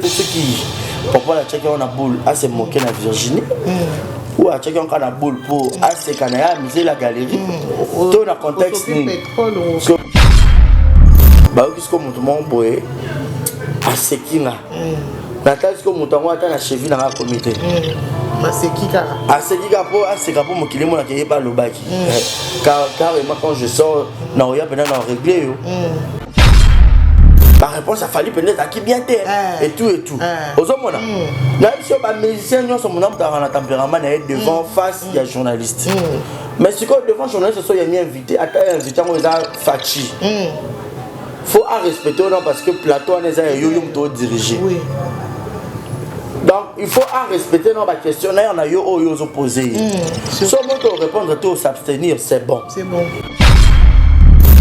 Ceux qui, pourquoi la tchèque on a boule, à se moquer la Virginie, ou à tchèque on a boule pour à se canner à amuser la galerie, tout dans le contexte. Bah, qu'est-ce que mon monde boye, à ce qui là, la taille que mon temps attend la cheville dans la comité. À ce qui pour mon kilimo la qui est pas le bac. Car quand je sors, non, il y a pendant la régler. La réponse a fallu peut-être à qui bien terre et tout. Aux hommes, là, si on va musicien, nous sommes dans le tempérament devant face il y a journaliste. Mais si quand devant journaliste, il y a mis invité, invité, on les a fachi. Faut respecter parce que plateau on les a dirigé. Donc il faut respecter nos questions. Là, on a eu aux opposés. Si on peut répondre à tout, s'abstenir, c'est bon. C'est bon.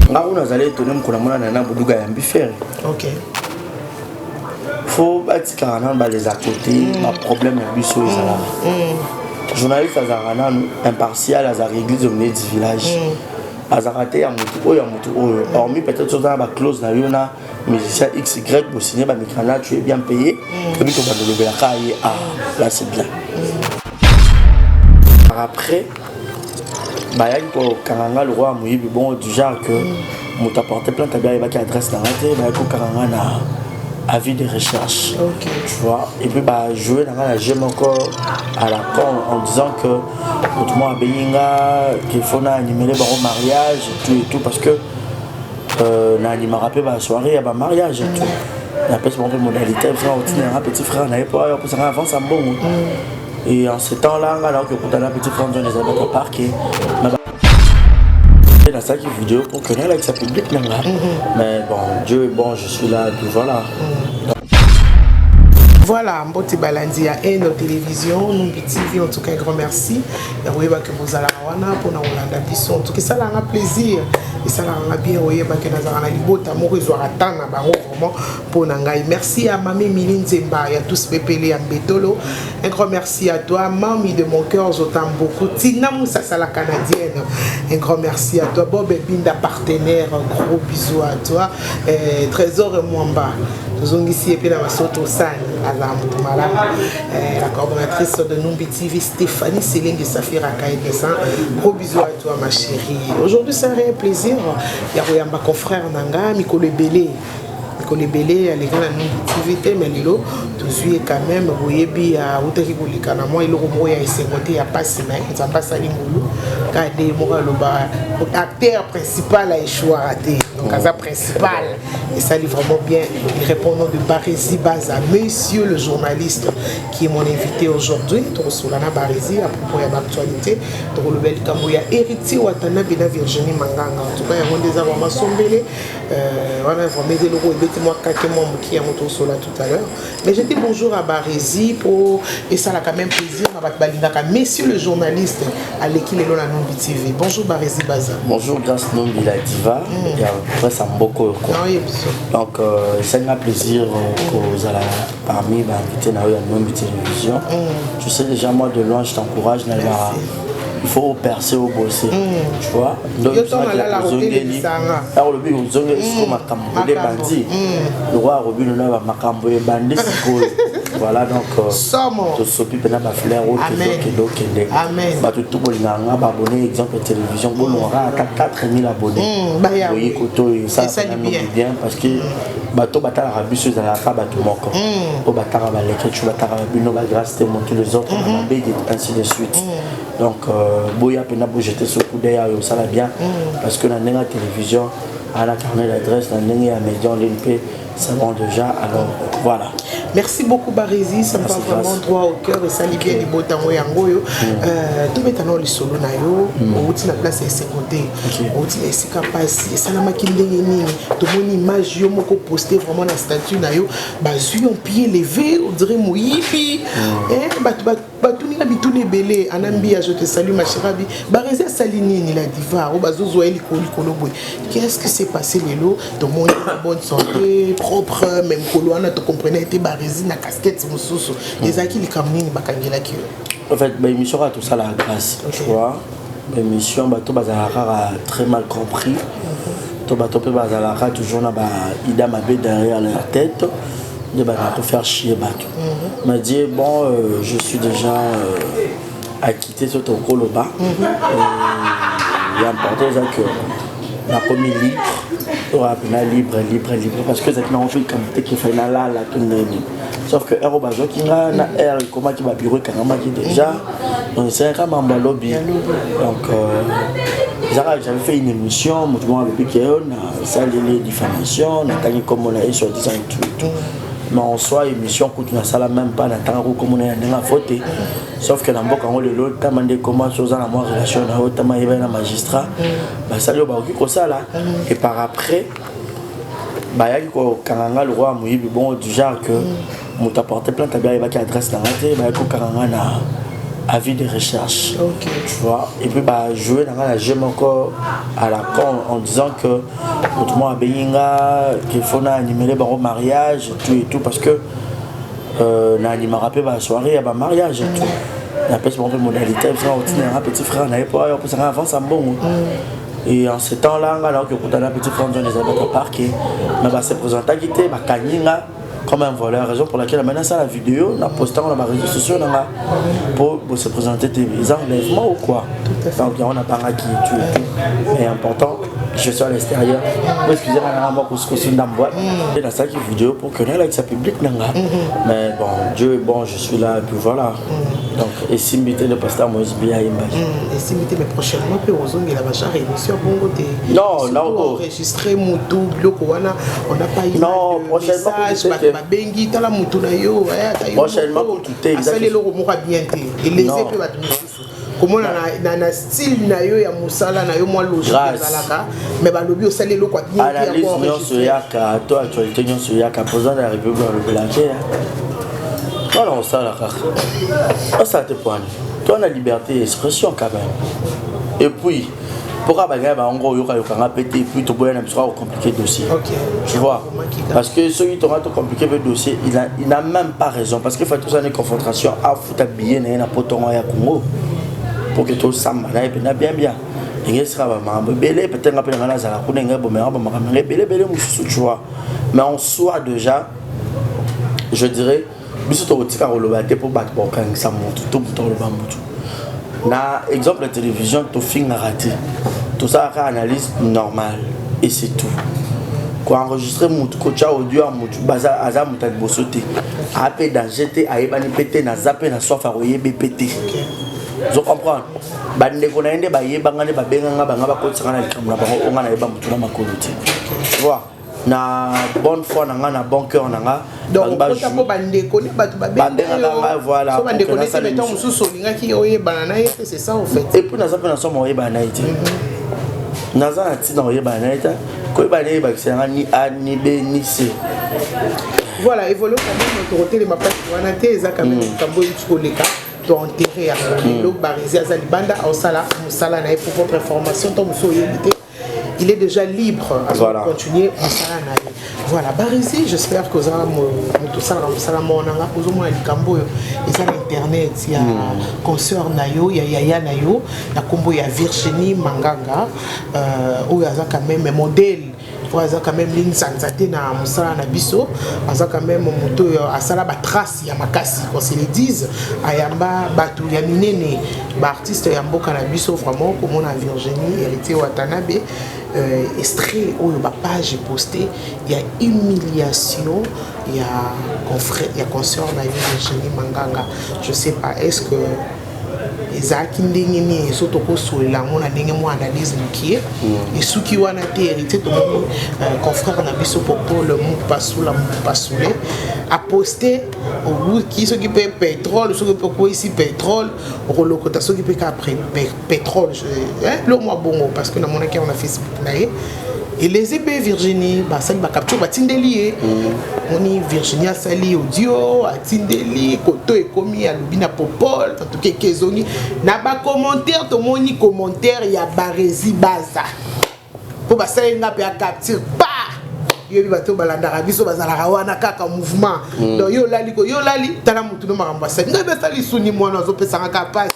On a allé étonner qu'on a mon boudouga et faire. Ok. Faut bâtir carrément les à côté, ma problème est sur les salariés. Journaliste à impartial à l'église du village. À Zaraté, à Moutou, hormis peut-être sur la clause, on a musicien XY pour signer, mais tu es bien payé. Et puis tu vas te lever la caille. Ah, là c'est bien. Après, il y a le roi Mouyibi, bon, du genre que je t'ai porté plein de bien qui adresse dans la tête, il y a avis de recherche. Okay. Tu vois, et puis jouer dans la gemme encore à la con en disant que autrement à Beninga, qu'il faut animer les barons mariage et tout, parce que on m'a rappelé la soirée, il y a un mariage et tout. On appelle ce modalité, un petit frère, on n'avait pas pour ça avant ça bon. Et en ce temps-là, alors que quand on a un petit frère, on les a pas parqué. Dans sa vidéo pour que avec sa public mais bon, Dieu est bon, je suis là, et puis voilà. Voilà, Mbote Balandi à Eno Télévision, nous TV, en tout cas un grand merci. Et vous voyez que vous allez pour nous Hollande Bisson, en tout cas ça a un plaisir et ça a bien, vous voyez que nous avons un libota, mon réseau attend vraiment pour Nangaï. Merci à Mamie Miline Zemba et à tous Pépélé à Betolo. Un grand merci à toi, Mamie de mon cœur, j'entends beaucoup. Tina Moussa la canadienne, un grand merci à toi. Bob Binda partenaire, un gros bisou à toi. Trésor Mwamba, nous sommes ici et puis dans ma soto Sani. La coordonnatrice de Numbi TV, Stéphanie Céline de Safira Kaïdessan. Gros bisous à toi, ma chérie. Aujourd'hui, c'est un plaisir. Il y a un confrère Nanga, Mikole Belé. Mikole Belé, elle est dans la Numbi TV, mais il est quand même, vous voyez, il y a l'acteur principal a échoué à rater. Donc, à principal, et ça dit vraiment bien. Il répond au nom de Barési Baza, monsieur le journaliste qui est mon invité aujourd'hui. Solana Barési, à propos de l'actualité. Donc, le bel Kamboya, héritier Watana Bina Virginie Manganga. En tout cas, il y a des avants sombélés. Voilà, vraiment, des logos et des mois qui a monté sur là tout à l'heure. Mais je dis bonjour à Barési pour. Et ça a quand même plaisir. Monsieur le journaliste, à l'équipe de la Numbi TV. Bonjour Barési Baza. Bonjour, grâce Numbi la diva. Et après, ça me beaucoup. Donc, c'est un plaisir que vous allez parmi l'invité à la Numbi Télévision. Je sais déjà, moi, de loin, je t'encourage. Il faut percer au bosser. Tu vois? Donc, le roi Robi le Nava Makambo et Bandi. Voilà, donc, tu sopi pena ba fleur au Kendo. Amen. Bah, tout le monde a abonné, exemple, télévision, on aura 4000 abonnés. Oui, ça, c'est bien parce que bateau batara rabisu za la bateau moko. Au batara ba leke tu batara bino ba grâce monter les autres, ainsi de suite. Donc, boya pena pour jeter ce coup d'œil ça va bien parce que dans la télévision, à la carnet d'adresse, dans la média, l'NP, c'est bon déjà. Alors, voilà. Merci beaucoup Barési, ça me fait vraiment droit au cœur et ça libère les botans et angoyo. Tout maintenant le solo nayo, au outil la place est secondaire. Au outil est si capable, ça n'a pas qu'il ni tout mon image yo moko posté vraiment la statue nayo, bazu en pied levé, on dirait mouipi. Tout ni habitu les belé, anambi je te salue ma chère Abi. Barési a salini ni la diva, au bazo zoé li koloboy. Qu'est-ce qui s'est passé les lots? Tout le monde en bonne santé, propre, même coloana, tu comprenais, était Barési na casquette mususu. Les acquis les kamini bakangela ki. En fait, l'émission a tout ça la grâce, tu vois. L'émission bateau bazara très mal compris. To bateau pe bazara toujours na ba ida mabe derrière leur tête. pour faire chier Bato. M'a dit bon, je suis déjà acquitté sur ton coloba. Il est important que la commis libre, libre, parce que c'est une qualité qui fait là, sauf que Aero Bazo qui a un air, comment tu vas bureau qui déjà, donc c'est un membre lobby. Donc, j'avais fait une émission, moi avec Piquet, ça les diffamations, on a gagné comme on a eu sur 10 ans et tout. Mais en soi, émission coûte une salle même pas d'attendre comme on est en faute. Sauf que dans le quand on le lot, t'as demandé comment chose dans la moi relation, t'as demandé un magistrat, bah ça lui a beaucoup ça là. Et par après, bah il y a quand le roi Moïse bon du genre que mon t'apporter plein t'as bien il va qui adresse dans la tête, bah il y a quand avis de recherche, tu vois, et puis bah jouer dans la j'aime encore à la con en disant que autrement à Benga qu'il faut animer les barreaux mariage et tout parce que n'anime rappelé la soirée à ma mariage et tout il y a peut-être une modalité un petit frère n'avait pas pour ça avant ça bon et en ce temps là alors que quand on a un petit frère on les avait pas parqué mais bah c'est présenté à quitter bah Kanyinga comme un voleur, raison pour laquelle maintenant ça la vidéo, on a posté dans les réseaux sociaux pour se présenter des enlèvements ou quoi. Donc on n'a pas qui tue et tout. Mais important, je suis à l'extérieur. Excusez-moi, pour ce que c'est dans boîte. Et dans cette vidéo pour que avec sa public mais bon, Dieu, bon, je suis là et puis voilà. Donc et si m'était le pasteur Moïse Bia imagine. Et si m'était mais prochainement puis on zone la machin émission bon côté. Non, là enregistrer Moutou, on n'a pas eu. Non, prochainement Bengi tala mutu na yo prochainement tout est asali loko moko bien te et les épées va te comment na style na yo ya musala na yo moi logique zalaka mais ba lobi osali loko bien te analyse nyonso yaka to actualité nyonso yaka président de la République le Blanquer voilà on ça la kaka ça te point toi la liberté d'expression quand même et puis pourquoi en gros il y a pété puis tu peux compliquer le dossier tu vois parce que ceux qui t'auront compliqué le dossier il n'a même pas raison parce qu'il faut tout ça une confrontation à foutre habillé na poton ya Congo pour que tout ça bien bien il sera belé peut-être après on a za la kunenga belé tu vois mais en soi déjà je dirais biso to tika rolobate pour battre bon quand ça monte tout le bambou na exemple la télévision to film raté tout ça à analyse normale et c'est tout quoi enregistrer mon coach audio à mon baza azam ta bosoté après danger té ayebani pété na zappé na soif à royer pété je comprends bande ko na ende ba yebanga ne ba benga nga ba ko tsana na kamuna ba o ngana yeba mutuna makoluti tu vois na bonne foi na bon cœur na donc quand bande ko ni batu ba benga voilà so bande ko ne mettons mususu linga ki oyebana na c'est ça en fait et puis na zappé na soif oyebana ite naza na tina oyebana ite ko yebana yeba kisanga ni A ni B ni C voilà évolue quand même autorité les mapas wana te eza quand même kambo ikoleka doit enterrer à l'eau barisé à Zalibanda au Sala pour votre information il est déjà libre à voilà. Continuer au Sala voilà Barisé j'espère que vous avez tout ça mon anga aux moins le cambo ils ont internet il y a concert nayo il y a Yaya nayo la combo il y a Virginie Manganga où il y a quand même modèle aza quand même ligne sanzate na musala na biso aza quand même moto asala ba trace ya makasi qu'on se le dise ayamba batu ya minene ba artiste ya mboka na biso vraiment comme on a Virginie héritier Watanabe extrait ou ba page posté il y a humiliation il y a confrère il y a concert na Virginie Manganga je sais pas est-ce que ezaki ndenge ni soto ko solela mona ndenge mo analyse mukie et suki wana te hérité to confrère na biso popo le mu pasula a posté au qui s'occupe pétrole ce que quoi ici pétrole relocota s'occupe après pétrole le mois bongo parce que na mona ki on a Facebook naé et les épées Virginie bah ça va capture ba tindeli on y Virginia sali audio a tindeli koto et commis à lubina popol en tout cas kezoni na ba commentaire to moni commentaire ya Barési baza pour ba ça nga pe capture pas yo bi bato balanda biso bazala wana kaka mouvement donc yo lali tala mutu no maramba ça nga be sali suni mwana zo pesa nga capable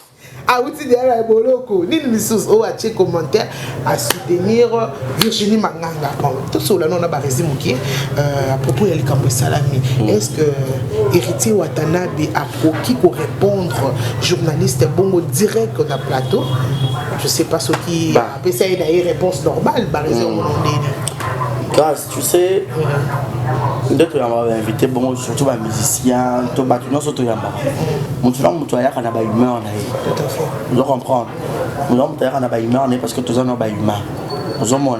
Ah, oui, tu es boloko. Ni le sous au à commentaire à soutenir Virginie Manganga. Tout cela, on a barisé Mouki à propos de l'Ikambo Salami. Est-ce que Héritier Watanabe a qui pour répondre journaliste bongo direct dans le plateau? Je sais pas ce qui a une réponse normale. Barisé au monde. Grâce, tu sais, dès que tu as invité, bon, surtout les musiciens, tu as surtout les gens. Tu as humain, on doit comprendre. Nous avons humain parce que tu as humain. Nous avons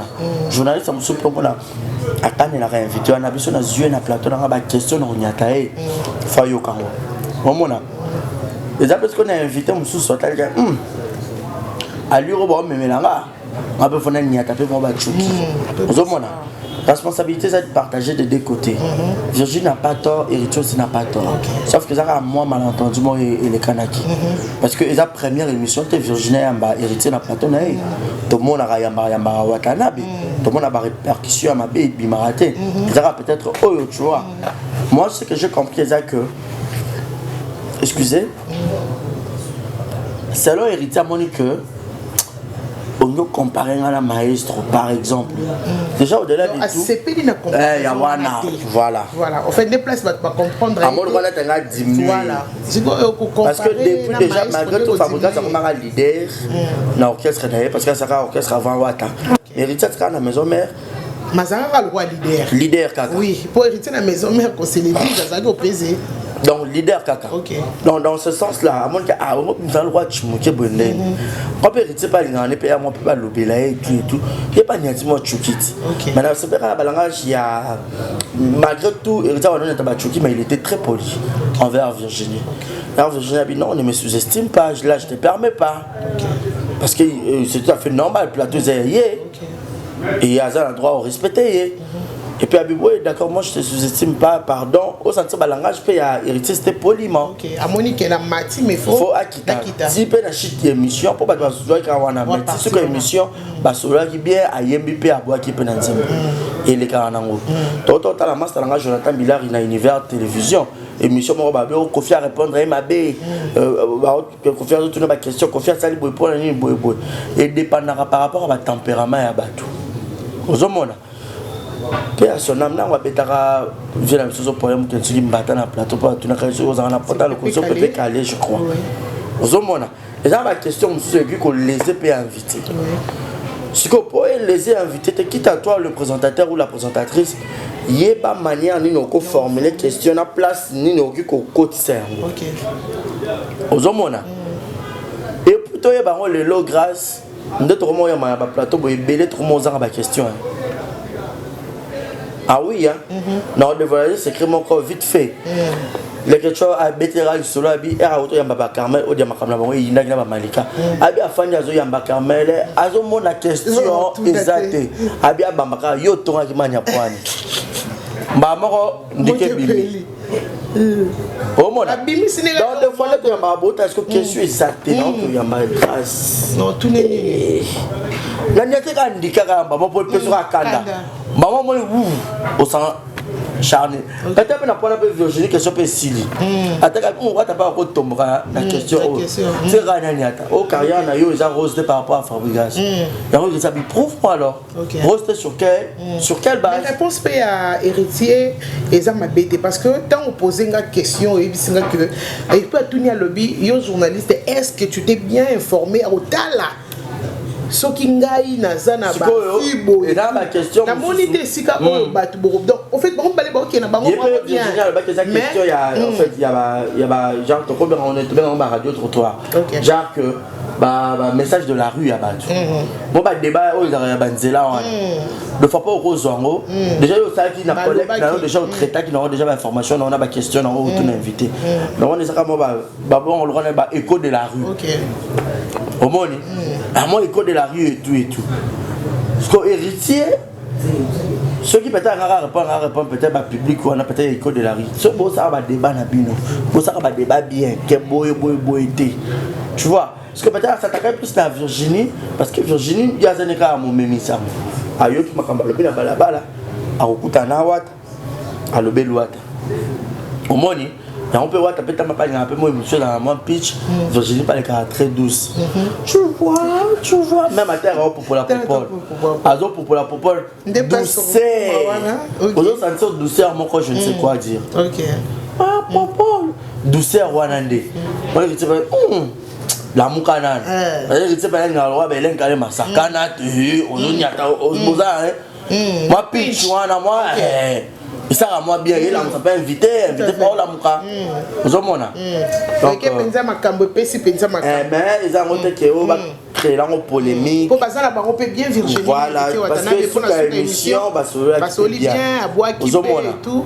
journaliste, nous sommes à quand il a invité, on a besoin de yeux dans le plateau, on a des questions, on a été fait au carreau. Et parce qu'on a invité, nous sommes sortis, à l'Europe, mais là, on a besoin de n'y taper pour battre. Nous avons la responsabilité c'est de partager des deux côtés. Virginie n'a pas tort, Héritier aussi n'a pas tort. Sauf que ça a moins malentendu moi et les Kanaki. Parce que la première émission était Virginie et Héritier n'a pas tort. Tout le monde a yamba Watanabe. Tout le monde a des répercussions à ma bête et raté. Ça a peut-être tu vois. Moi ce que j'ai compris c'est que excusez. Selon Héritier Monique on peut comparer à la maestro par exemple. Déjà au-delà de tout. Il y a Wana. Voilà. Voilà. En fait, les places va pas comprendre. À mon droit là, tu as diminué. Voilà. Parce que depuis déjà, malgré tout, fabricant, ça commence à leader dans l'orchestre d'ailleurs, parce que ça sera orchestre avant Wata. Héritier, c'est à la maison mère. Mazara le roi leader. Leader Kaka. Oui, pour hériter la maison mère, qu'on célèbre, ça va au plaisir. Donc, leader Kaka. Ok. Donc, dans ce sens-là, à mon cas, nous allons le roi Tchimouké Bonne. On peut hériter pas les gens, on peut pas l'obéler et tout et tout. Il n'y a pas de niatima Tchoukit. Maintenant, c'est vrai qu'à Balangage, il y a. Malgré tout, héritier Wadon était pas Tchouki, mais il était très poli envers Virginie. Alors, Virginie a dit non, ne me sous-estime pas, là, je ne te permets pas. Parce que c'est tout à fait normal, le plateau est et il y a un droit au respecter. Et puis, oui, d'accord, moi je ne te sous-estime pas, pardon. Au sens où langage, il y a hérité, c'était poliment. Ok, à Monique, elle a mati, mais il faut acquitter. Si tu as une émission, pour pas que tu sois mais si tu as une émission, tu as bien à YMBP à boire qui peut dans et les cas en anglais. Tout le temps, la masse de langage, Jonathan Billard, il a univers télévision. Émission, on va confier à répondre à MAB, confier à toutes les questions, confier à ça, et dépendra par rapport à votre tempérament et à Batou. Aux hommes, puis à son âme, on va peut-être vivre la même chose au problème que tu dis battre dans le plateau pour tout le chose en apportant le coup sur peut caler, je crois. Aux hommes, et là, ma question, c'est qu'on les ait invités. Si vous pouvez les inviter, quitte à toi, le présentateur ou la présentatrice, il n'y a pas de manière ni de formuler question à place ni de côté cerveau. Aux hommes, et plutôt, il y a le lot grâce, nous avons un plateau pour ébeler trop de questions. Ah oui, hein? Non, de voyager, c'est créer mon corps vite fait. Les questions à Bétéral, solo, à Auto Yamba Carmel, au Diamakamla, il n'a pas malika. Abi a Fanny Azo Yamba Carmel, Azo mon la question exacte. Abi a Bambaka, yo tonga qui mania poani. Mbamoro, Ndikebili. Oh mon ami, dans le foyer de Yamba Bota, est-ce que question exacte, non, que Yamba grâce? Non, tout n'est pas. La niate ka ndika ka Mbamo pour le peso à Kanda. Maman, moi, au sang charné. Quand tu as une Virginie, question peut Sili. On va pas tomber la question. C'est Rananiata. Au carrière, il y a rosé par rapport à Fabrigas. Prouve-moi alors. Rosé sur quelle base? La réponse à héritier et ça m'a bêté parce que quand on posait une question, il peut tout le lobby, il y a un journaliste, est-ce que tu t'es bien informé au Tala? Soki ngai naza na ba fibo et dans ma question la monité sika o batu donc en fait bon balé ba okena bango bien mais il y a en fait il y a genre to comme on est dans la radio trottoir genre que bah message de la rue à battu bon bah débat aux banzela ne faut pas au zongo déjà il ça qui n'a collègue déjà au traitant qui n'aura déjà l'information on a ba question on a tout invité donc on est ça comme bah bon on le connaît ba écho de la rue au moins à moi écho de la rue et tout parce que héritier ceux qui peut-être répondre peut-être à public ou on a peut-être écho de la rue ce beau ça va débat na bino beau ça va débat bien que boy tu vois parce que peut-être ça t'attaque plus à Virginie parce que Virginie il y a des cas à mon mémissa à yo qui m'a cambalé na balabala à okuta na wat à lobeluata au moins Et on peut voir taper ta mapagne un peu moins émotion dans mon pitch. Virginie parle très douce. Tu vois. Même à terre, pour la popole. Azo pour la popole. Douceur. Aux autres sentir douceur, moi je ne sais quoi dire. Ok. Ah, popole. Douceur, wanande. Moi je dis la moukanane. Je dis pas la loi, mais l'un ma sakana, moi pitch, moi. Et ça à moi bien, il a pas invité pas la mouka. Vous avez donc penza makambo pesi penza makambo. Mais ils ont monté que on va créer la polémique. Pour passer la baron peut bien Virginie. Voilà, parce que pour la émission parce bien à boire qui et tout.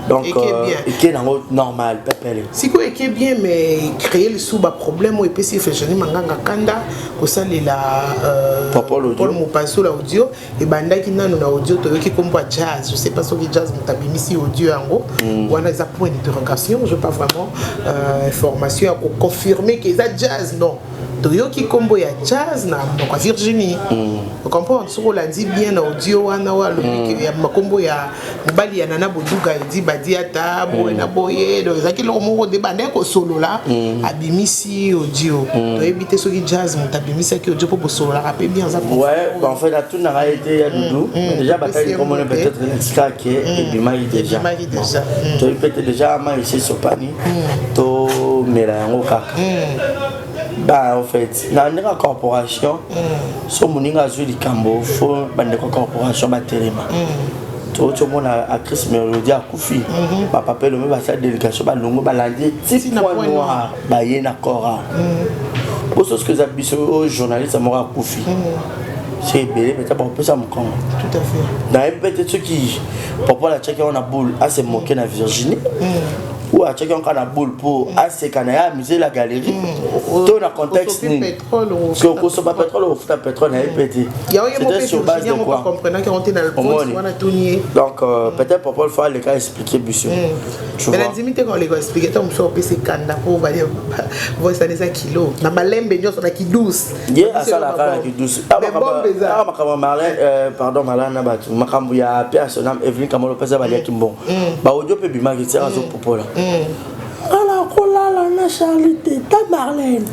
Donc et qui est normal pepele. Si quoi est bien mais créer le sous problème ou pesi Virginie manganga kanda ko salela Paul Mopasso la audio et banda qui na audio to qui comme jazz, je sais pas ce que jazz mutabimisi audio yango wana za point d'interrogation, je pas vraiment information pour confirmer que ça jazz non toyoki combo ya jazz na donc Virginie vous comprenez sur la dit bien audio wana wa le ya makombo ya mbali ya nana boduga dit badiata boena boye donc ça qui le mo de bande ko solo là abimisi audio to éviter ce qui jazz mutabimisi qui audio pour solo là rapper bien ça ouais en fait la tout n'a pas été à doudou déjà bataille comme on est peut-être l'extra qui est bimai déjà to peut-être déjà ma ici sur pani to melango kaka bah en fait dans une corporation so moninga azui likambo faut bande corporation batelema to to mona à Chris Melody a kufi ba papel me ba sa délégation ba longo ba landi type point noir ba yena kora pour ce que zabiso aux journalistes mora kufi c'est belé peut-être pas ça me con tout à fait dans peut-être ceux qui pour la checker on a boule à se moquer na Virginie ou à checker on a boule pour à se canaya musée la galerie tout dans contexte ni parce que consomme pas pétrole ou fout pétrole n'a pété c'était sur base de quoi comprenant qu'on était dans le poste on a tout nié donc peut-être pour le faire les cas expliquer monsieur mais la limite quand les gars expliquer toi on peut PC kanda pour va dire voir ça des kilos na malembe nyo ça qui douce yeah ça la cara qui douce ah ma Marlène pardon Marlène na batu makambu ya Pierre Sonam Evelyn Kamolo pesa ba ya kimbo ba audio pe bima ki tira zo popola ala kolala na Charité ta Marlène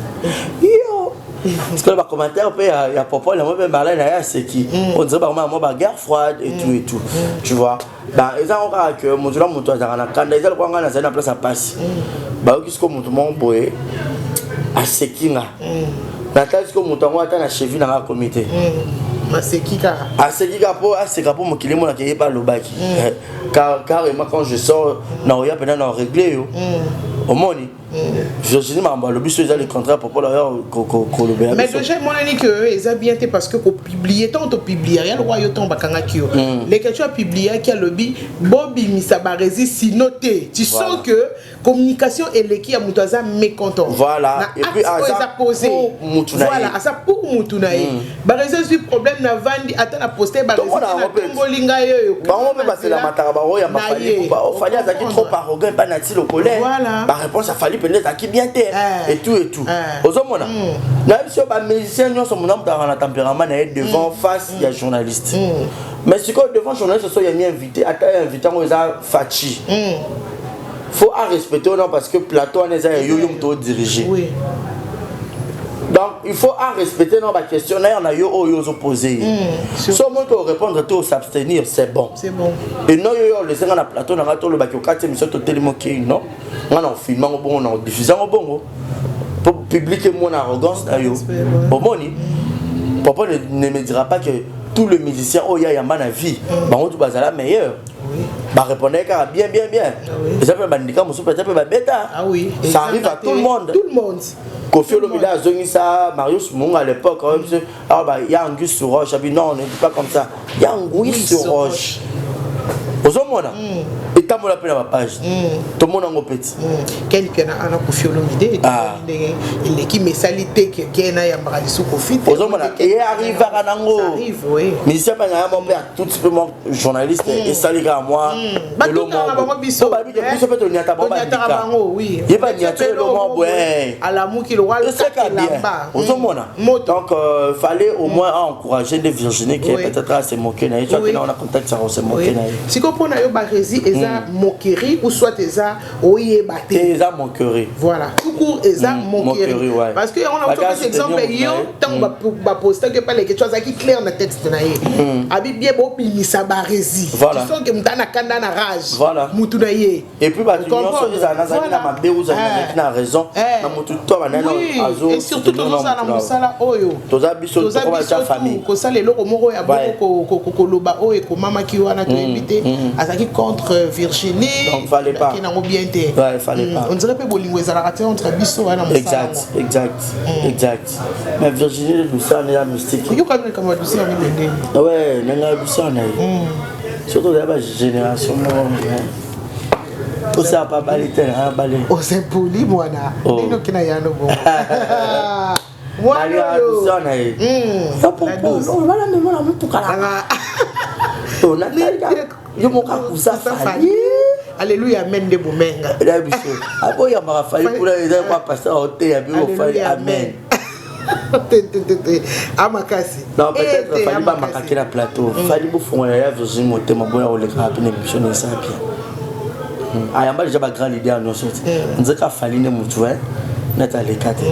yo parce que le commentaire il y a popola moi ben Marlène là c'est qui on dirait bah moi ba guerre froide et tout tu vois bah ils ont encore que mon dieu mon toi dans kanda ils ont ngana za na place à passe ba qui ce que mon monde boye a sekinga natali ko moto ngo ata na cheville na comité asekika pour mon kilimo na kiye pas lobaki car quand je sors na oya pena na régler yo au moni je dis mais le but c'est le contrat pour la colober mais déjà mon ami que ils a bien été parce que pour publier tant to publier rien roi yo tomba kanga kio les que tu as publié qui a le bi Bobby Misabarezi si noté tu sens que communication et l'équipe a mutaza mécontent voilà et puis à ça posé voilà à ça pour mutunaye barezi du problème na vandi ata na poster barezi na tombolinga yo ba on peut passer la mataba ya mafali ba fallait ça qui trop arrogant pas na ti le colère ba réponse a fallu peut-être qui bien terre et tout aux hommes là si ba musicien nous sommes dans la tempérament devant face il y a journaliste mais si quand devant journaliste so il y a mis invité ata invitant aux fachi faut respecter non parce que plateau on est à yo to diriger oui. Donc il faut respecter nos questions là on a yo opposé si on peut répondre tout s'abstenir c'est bon et non yo le senga na plateau na to le bakio 4e mission to tellement qui non on filme bon on diffuse bon pour publier mon arrogance d'ailleurs au moni papa ne me dira pas que tout le musicien oh ya na vie ba on tout bazala meilleur bah répondez car bien et ça fait bandika musu peut-être ba bêta ça arrive à tout le monde Kofi Olomida Zongisa Marius Munga à l'époque ah bah il y a Angus sur roche non on ne dit pas comme ça il y a Angus sur roche aux hommes et t'as mon appel à ma page tout le monde en petit quel piano ana Kofi Olomida l'équipe messalité qui na ya Maradisu Kofi aux hommes et arrive à Nango mais si pas un moment tout petit peu mon journaliste et ça les gars moi le moment biso ba biso peut être nyata bomba oui il pas nyata le moment ouais à la mou qui le roi là-bas aux hommes donc fallait au moins encourager des Virginie qui peut-être à se moquer na on a contact ça on se moquer na si comprend na yo ba rési eza eza moquerie ou soit eza oyeba te eza moquerie voilà tout court eza moquerie parce que on a un exemple yo tant ba poster que pas les questions qui clair na texte na ye abi bien bo bilisa ba rési voilà tu sens que mutana kanda na rage voilà mutu na ye et puis ba nyonso eza na zaki na mabe ou na raison na mutu to banana azo et surtout toujours ça na musala oyo toza biso to ba ta famille ko sala eloko moko ya boko ko loba oyo ko mama ki wana to invité azaki contre Virginie donc fallait pas qui n'a bien été ouais fallait pas on dirait pas bolingo ezala raté entre biso wana musala exact mais Virginie nous ça on est la mystique yo quand même comme Lucie on est bendé ouais nanga Lucie on est surtout la génération tout ça pas baliter hein balé oh c'est poli mwana nino kina yano bon mwana yo Lucie on est ça pour on va la mémoire la pour kala on a yo moka kusa fali alléluia amen de bomenga la biso abo ya mara fali pour les quoi passer au thé ya bio fali amen amakasi non peut-être fali ba makaki na plateau fali bu fonga ya Virginie motema bona ole ka pene mission na ça bien ayamba déjà ba grand leader no sorti nzeka fali ne mutu Nathalie Kate.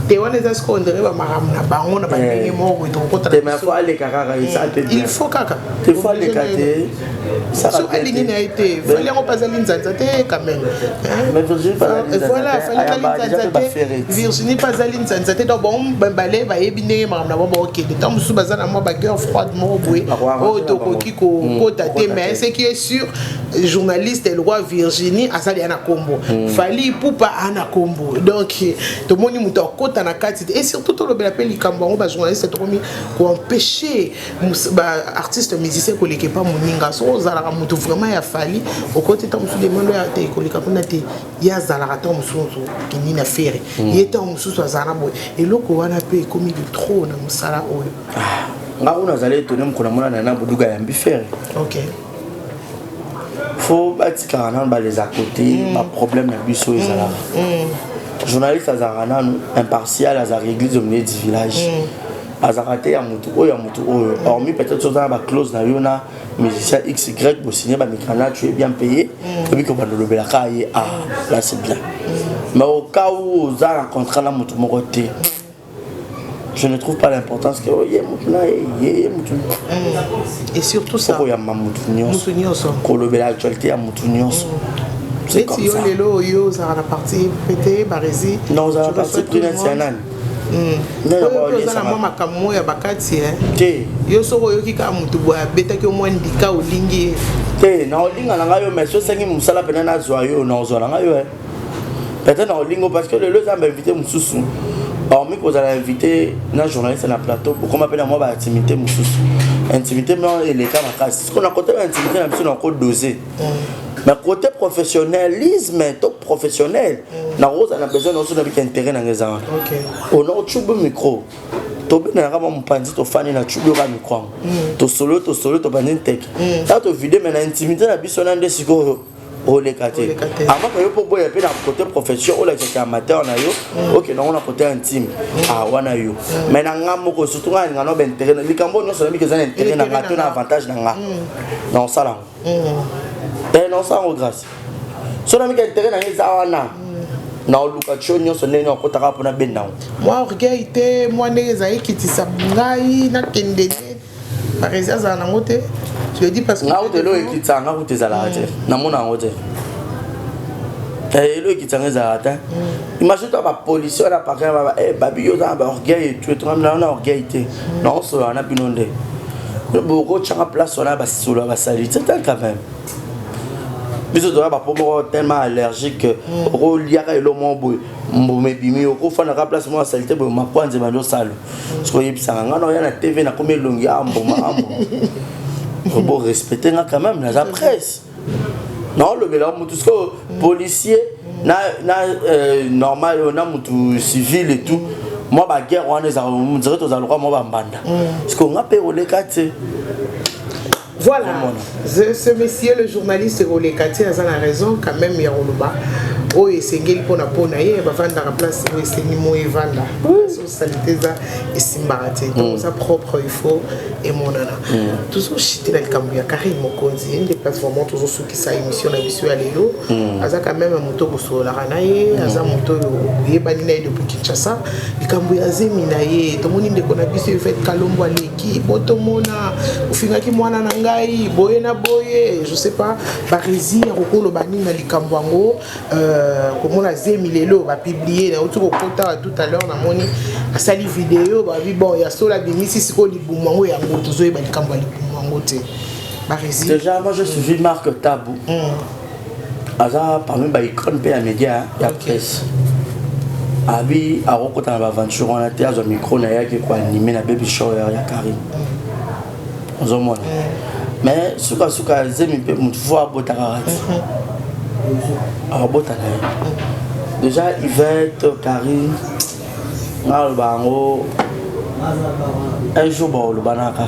Te wana za skondere ba maram na bango na bandenge moko to kota. Te ma faut aller kaka ça te il faut kaka. Te faut aller Kate. Ça a aligné na été. Fallait on pas aller nzanza te quand même. Mais Virginie pas voilà, fallait aller nzanza te. Virginie pas aller nzanza te donc bon bambalé ba yebine maram na bon OK. De temps musu bazana moi ba gueule froide mo boé. Oh to koki ko kota te mais ce qui est sûr journaliste le roi Virginie asali ana kombo. Fallait poupa ana kombo. Donc tout le monde muto kota na kati et surtout tout le bel appel likambo ba journaliste to komi ko empêcher ba artiste musicien ko leke pas moninga so zala muto vraiment ya fali au côté tam sous demande ya te ko leka kuna te ya zala ta mususu kini na faire yeta mususu zala boy et loko wana pe komi de trop na musala oyo nga una zale to nem ko na mona na buduga ya mbifere OK faut batika na ba les à côté ba problème na biso ezala journaliste azarana impartial azar église au milieu du village azarate ya mutu oyo hormis peut-être ça ba clause na yona musicien XY pour signer ba mikana tu es bien payé et puis que ba le belaka yi là c'est bien mais au cas où on a rencontré la mutu moroté je ne trouve pas l'importance que et surtout ça ko ya mutu nyonso ko le bela actualité ya mutu nyonso. C'est comme ça. Yo ça la partie pété barezi. Non, ça la partie nationale. Non, ça moi makamo ya bakati Te. Yo soko yo kika mutu boya beta ke mo ndika olingi. Te, na olinga na ngayo mais so sengi musala pena na zoyo na zo na ngayo peut-être na olingo parce que le ça m'a invité mususu. Hormis que vous allez inviter un journaliste na plateau pour qu'on m'appelle moi ba intimité mususu. Intimité mais les cas makasi. Ce qu'on a côté intimité na biso na ko doser. Mais côté professionnalisme, top professionnel, na rose on a besoin aussi d'avoir intérêt dans les ans. OK. On a tube micro. To bien na kama mpanzi to fani na tube ka micro. To solo to bandi tek. Ça to vidéo mais na intimité na biso na ndesiko o le kate. Avant que yo po boya pe na côté profession o la c'est amateur na yo. OK, na on a côté intime. Wana yo. Mais na ngamo ko surtout nga no ben intérêt. Likambo no so na bikeza intérêt na ngato na avantage na nga. Non ça là. Non ça en grâce. Si on a mis intérêt dans les awana, na olukacho nyonso nene okotaka pona benda. Moi regardez moi nezai kitisa ngai na kendene. Par exemple za nangote. Je le dis parce que na utelo ekitsa nga kutezala ate. Na mona ngote. Elo ekitsa za ate. Imagine toi ba policier na pa ba babi yo za ba orgueil tu es toi na orgueil te. Non so na binonde. Beaucoup de gens place on a ba solo ba salite quand même. Biso doit ba pomo tellement allergique au liaka elo mombo mbome bimi au fana ka place moi salite bo makwanze bando salo parce que yebisanga ngana ya na TV na comme longi amboma ambo bo respecter nga quand même la presse non le bela mutu ce policier na normal on a mutu civil et tout moi ba guerre on est on dirait aux alrois moi ba mbanda parce que on a payé le quartier. Voilà, ce monsieur, le journaliste Rolé Kati, a raison quand même, Yaroluba. oyo esengeli mpona ye bavandaka place oyo esengi mo evanda socialité eza esimbaka te donc oza propre il faut emonana tozochite na likambo ya Karine Mokonzi nde place vraiment tozosukisa émission na biso ya lelo aza quand même moto kosololaka na ye aza moto oyo oyebani na ye depuis Kinshasa likambo ya zemi na ye tomoni ndeko na biso efete Kalombo aleki botomona ofingaki mwana na ngai boye na boye je sais pas barezi ya kokoloba nini na likambo yango komona zemi lelo bapublie na uti kokota tout à l'heure namoni asali vidéo babi bon ya sola bimisi siko libumu yango yango tozoyeba likambo ya libumu yango te barezi déjà moi je suivi Marc Tabou aza parmi ba icône pe ya média ya presse abi arokota na ba aventure on a te azo micro na yaki ko animer na baby show ya Karine ozomona mais suka zemi pe mutu voa bota karati bota na déjà Yvette Karine ngal bango un jour bon le banaka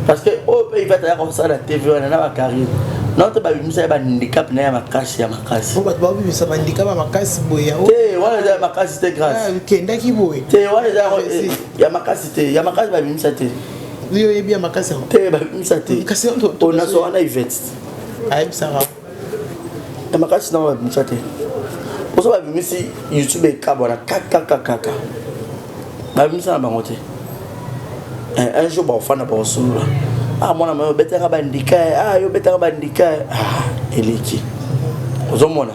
parce que au pays va être comme ça la TV on a la Karine non te ba bimisa ba handicap na ya makasi on va ba bimisa ba handicap ba makasi boya te wala za makasi te grâce kenda ki boye te wala za ya makasi ba bimisa te yo yebi ya makasi te ba bimisa te kasi on a so ana Yvette ay bisara ya makasi na ba bimisa te oso ba bimisi YouTube e kabona kaka ba bimisa na bango te un jour ba fana ba osula mwana mayo betaka bandika yo betaka bandika eleki ozomona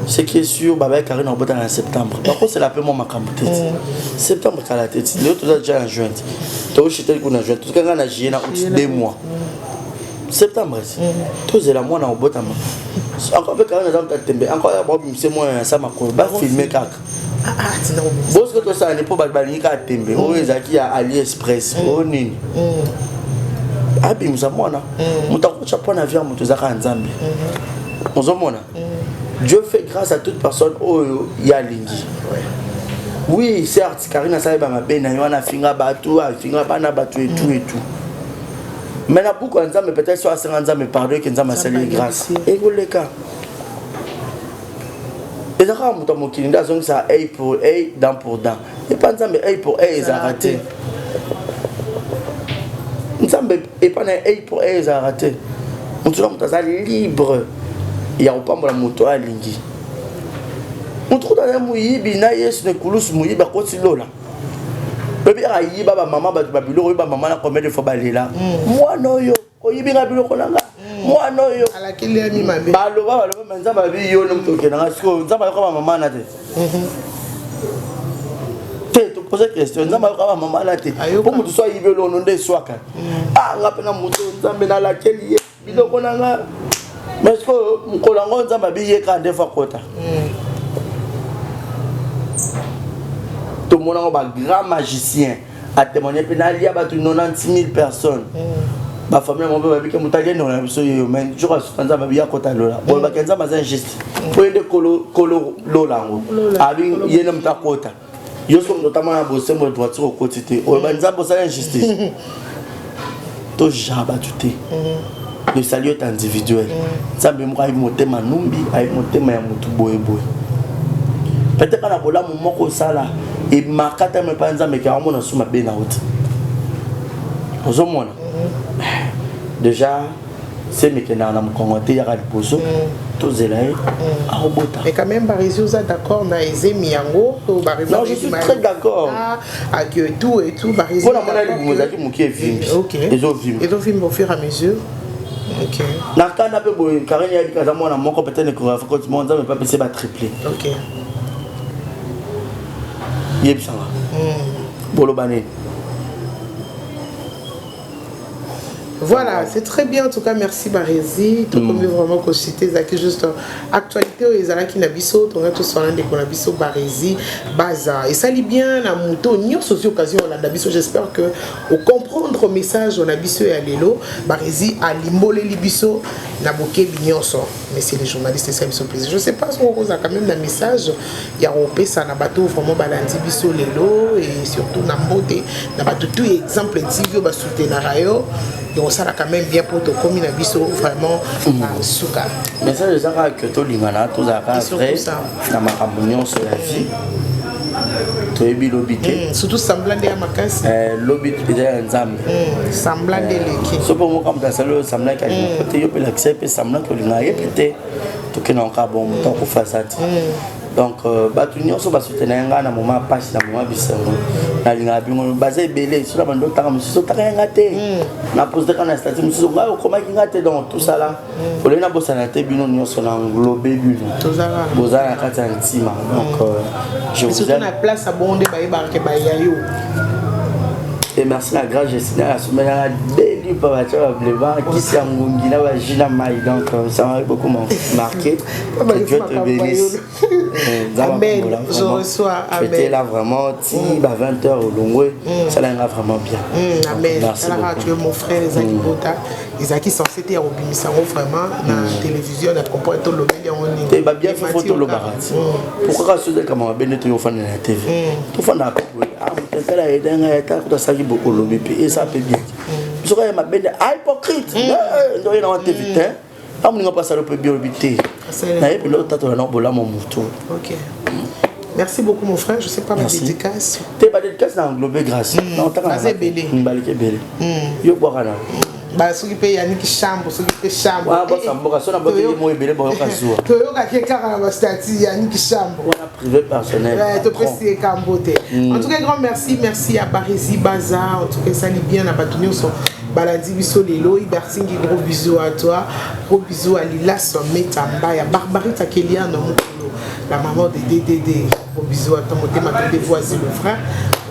ce qui est sûr baba Karine en en septembre par contre c'est la paix moi makambo tete septembre kala tete le tout déjà en juin to chiter ko na juin tout kanga na juillet na août 2 mois septembre to zela mwana obotama encore pe Karine dans tembe encore ba bimse moi ça makolo ba filmer kaka parce que to ça n'est pas balinga tembe o ezaki ya AliExpress o nini abimisa mwana mutakocha pona via mutu zaka nzambe ozomona Dieu fait grâce à toute personne oyo ya lingi oui certes Karine ça ba mabena yona finga batu finga bana batu et tout mais na beaucoup nzambe peut-être soit ça nzambe pardon que nzambe sali grâce et goleka et ça mutu mokili ndazong ça œil pour œil dent pour dent et pas nzambe œil pour œil ça raté nzambe epana œil pour œil a raté mutu na mutu azali libre ya kopambola mutu alingi mutu kutana muyibi na yesu ne kulusu muyibi akoti lola bebi ayiba ba mama batu babilo oyiba mama na combien de fois balela mwana oyo oyibi nga biloko nanga mwana oyo alakili ya mimambe baloba nzambe abi yo no mutu kenanga siko nzambe ko mama na te poser question nzamba ko mama la te po mutu so yibelo no nde swaka ngapena mutu nzambe na la keli biloko nanga mais ko mkolango nzamba biye ka ndefa kota to mona ba grand magicien a témoigné penali ya batu 90000 personnes ba famille mo ba bike mutaje no na biso yo mais je crois nzamba biya kota lola bo ba kenza ma injuste po ende kolo lola ngo abi yena mtakota yo som notamment à bosser mon voiture au quotidien o banzambo ça injustice to jaba tuté le salut est individuel nzambe mo ay motema numbi ay motema ya mutu boye peut-être kana bola mo moko sala e makata me pa nzambe ka mo na suma bena out ozomona déjà c'est maintenant na mkongote ya liposo to zelae arobota mais quand même Barisi vous êtes d'accord na ezemi yango to Barisi non je suis très d'accord que tout et tout Barisi voilà mon ali muzaki mukie vimbi ezo vimbi au fur et à mesure OK na kana pe boy Karine ya bikaza mona moko peut-être que va faut que mon nzambe pas passer ba tripler OK yebsanga bolobane. Voilà, c'est très bien en tout cas, merci Barisi. Tout comme vraiment que c'était juste actualité aux Ezala qui n'abisso, on a tous soin de qu'on abisso Barisi, Baza. Et ça lit bien la moto, ni sur occasion on a d'abisso. J'espère que au comprendre le message on abisso et à l'élo, Barisi à l'imbole libisso, n'a bouquet bignonso. mais c'est les journalistes et ça me fait plaisir. Je sais pas si on a quand même un message, il y a Europé, ça n'a pas tout vraiment balancé biso lelo et surtout n'a beauté, n'a pas tout exemple TV va soutenir rayo, et ça a quand même bien pour te commis na biso vraiment souka. Mais ça les a que tout l'ingana, tout ça vrai, na makamonion sur la vie. Toyebi lobité surtout semblant de makasi lobité de nzambe semblant de leki so pour moi comme ça le semblant ka côté yo pe l'accepter semblant que linga yepete to ke na ka bon temps ko fasati donc batu nyonso ba soutenir nga na moment passe na moment bisango na linga bingo basé belé sur la bande taka muso taka nga te na poste kana statut muso nga ko ma kinga te donc tout ça là ko le na bosana te bino nyonso na englober bino bozana kati ya ntima donc je vous aime la place à bonde ba barke ba yayo et merci la grâce Jesina la semaine à Deli Papa Bleva qui s'est engongi là ba Gina Mai donc ça m'a beaucoup marqué que Dieu te bénisse. Amen. Je reçois amen. J'étais là vraiment ti ba 20h au Longwe ça là vraiment bien. Amen. Alors tu es mon frère Ezaki Bota Ezaki censé être au Bimisango vraiment na télévision na comprendre tout le média en ligne. Et ba bien fait photo le barati. Pourquoi ça se comme ben tu au fan de la TV. Tu fan na peut-être là et ta ko ça qui beaucoup le et ça peut bien. Je crois ma bende hypocrite. Non il a TV hein. On n'a pas ça le peut bien habiter. Na et puis l'autre tu na bola mon mutu. OK. Merci beaucoup mon frère, je sais pas ma dédicace. T'es pas dédicace dans englobé grâce. Non, t'as pas belé. Balike belé. Yo boira na. Ba soki pe yaniki chambre, soki pe chambre. Ah ba samboka sona ba te mo ebele ba yoka zuwa. To yoka ke kaka ba stati yaniki chambre. On a privé personnel. Ouais, to préciser kambote. En tout cas grand merci à Parisi Baza, en tout cas ça li bien na batunyo so. Baladi biso lelo Ibertingi, gros bisous à toi, gros bisous à Lila Sommetamba, ya Barbarie Takelia no mukolo, la maman de DDD, gros bisous à ton motema de voisin le frère,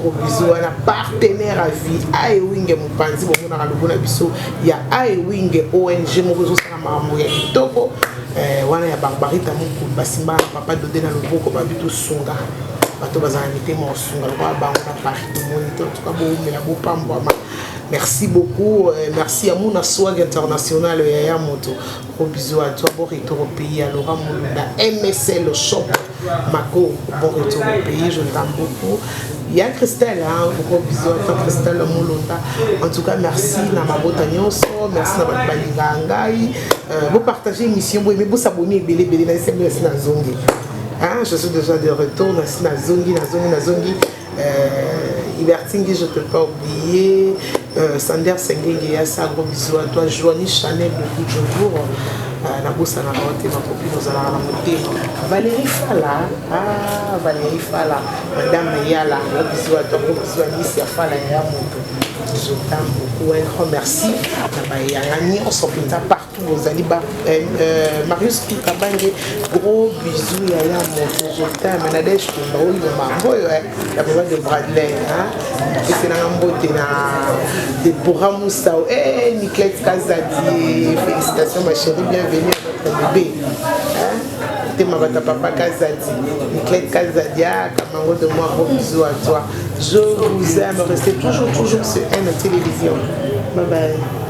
gros bisous à la partenaire à vie, Aewing Mupanzi, bon on a le bon biso, il y a Aewing ONG mon réseau ça maman ya kitoko, wana ya Barbarie tamukulu basimba papa dodé na loboko babito sunga. Bato bazana mité mo sunga ko ba on a Paris de moniteur tout ka bo mela bo pambo ma. Merci beaucoup, merci à mon swag international Yaya Moto. Gros bisous à toi, bon retour au pays, à Laura Moulunda, MSL Shop, Mako, bon retour au pays, je t'aime beaucoup. Il y a Christelle, hein, gros bisous à toi Christelle Moulunda. En tout cas, merci Namabo Tanyoso, merci Nabat Balingangai. Vous partagez l'émission, mais vous s'abonnez, belé, belé, na zongi. Hein, je suis déjà de retour, na zongi. Ibertingi, je ne peux pas oublier. Sander Sengenge, Yassa, gros bisous à toi. Joanie Chanel, beaucoup de jours. Naboussa Narote, ma copine, nous allons la monter. Valérie Fala, Valérie Fala, Madame Yala, gros bisous à toi, gros bisous à Miss Yafala, Yamoto. Je t'aime beaucoup, un grand merci. On s'en partout, vous allez Marius Kikabangé, gros bisous, Yaya Moto. Je t'aime, Nadège, la maman de Bradley, et c'est un beauté de Bora Moussao. Eh, Nicolette Kazadi, félicitations ma chérie, bienvenue à notre bébé. T'es ma papa Kazadi, Nicolette Kazadia, Camarade de moi, gros bisous à toi. Je vous aime, restez toujours sur une télévision. Bye bye.